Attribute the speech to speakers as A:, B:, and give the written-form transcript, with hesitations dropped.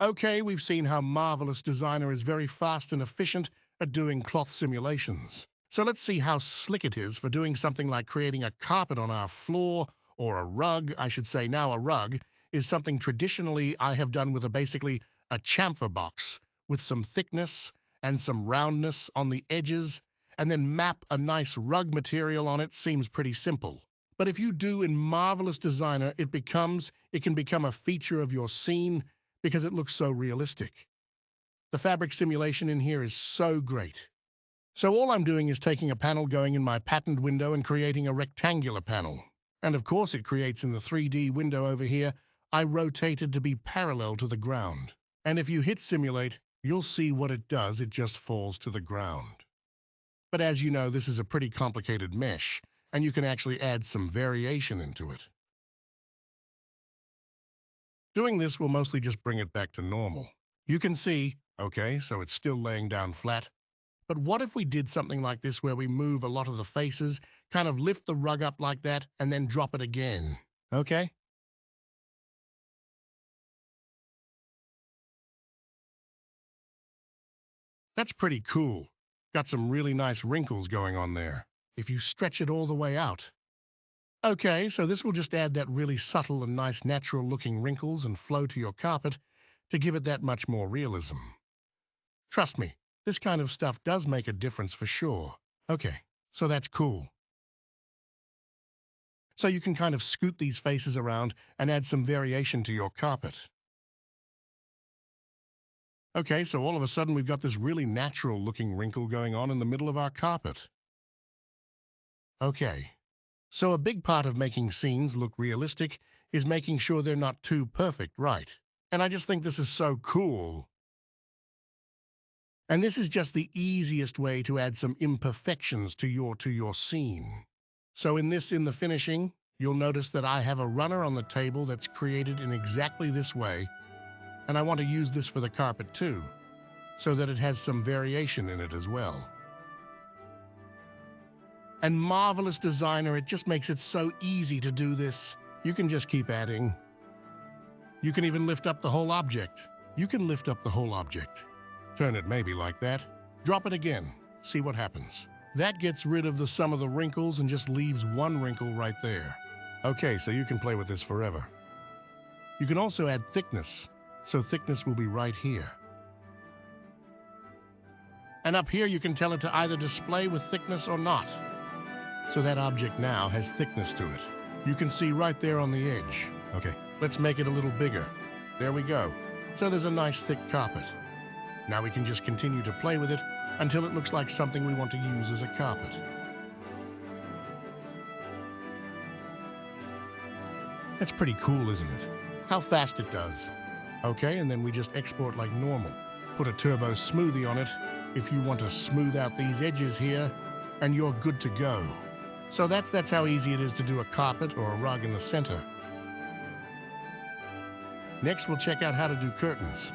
A: Okay, we've seen how Marvelous Designer is very fast and efficient at doing cloth simulations. So let's see how slick it is for doing something like creating a carpet on our floor, or a rug, I should say now a rug, is something traditionally I have done with basically a chamfer box with some thickness and some roundness on the edges, and then map a nice rug material on it seems pretty simple. But if you do in Marvelous Designer, it can become a feature of your scene because it looks so realistic. The fabric simulation in here is so great. So all I'm doing is taking a panel going in my patterned window and creating a rectangular panel. And of course it creates in the 3D window over here, I rotated to be parallel to the ground. And if you hit simulate, you'll see what it does, it just falls to the ground. But as you know, this is a pretty complicated mesh, and you can actually add some variation into it. Doing this will mostly just bring it back to normal. You can see, okay, so it's still laying down flat. But what if we did something like this where we move a lot of the faces, kind of lift the rug up like that, and then drop it again? Okay? That's pretty cool. Got some really nice wrinkles going on there, if you stretch it all the way out. Okay, so this will just add that really subtle and nice natural looking wrinkles and flow to your carpet to give it that much more realism. Trust me, this kind of stuff does make a difference for sure. Okay, so that's cool. So you can kind of scoot these faces around and add some variation to your carpet. Okay, so all of a sudden we've got this really natural looking wrinkle going on in the middle of our carpet. Okay, so a big part of making scenes look realistic is making sure they're not too perfect, right? And I just think this is so cool. And this is just the easiest way to add some imperfections to your scene. So in the finishing, you'll notice that I have a runner on the table that's created in exactly this way, and I want to use this for the carpet too, so that it has some variation in it as well. And Marvelous Designer, it just makes it so easy to do this. You can just keep adding. You can even lift up the whole object. You can lift up the whole object. Turn it maybe like that. Drop it again. See what happens. That gets rid of some of the wrinkles and just leaves one wrinkle right there. Okay, so you can play with this forever. You can also add thickness. So thickness will be right here. And up here you can tell it to either display with thickness or not. So that object now has thickness to it. You can see right there on the edge. Okay, let's make it a little bigger. There we go. So there's a nice thick carpet. Now we can just continue to play with it until it looks like something we want to use as a carpet. That's pretty cool, isn't it? How fast it does. Okay, and then we just export like normal. Put a turbo smoothie on it if you want to smooth out these edges here, and you're good to go. So that's how easy it is to do a carpet or a rug in the center. Next, we'll check out how to do curtains.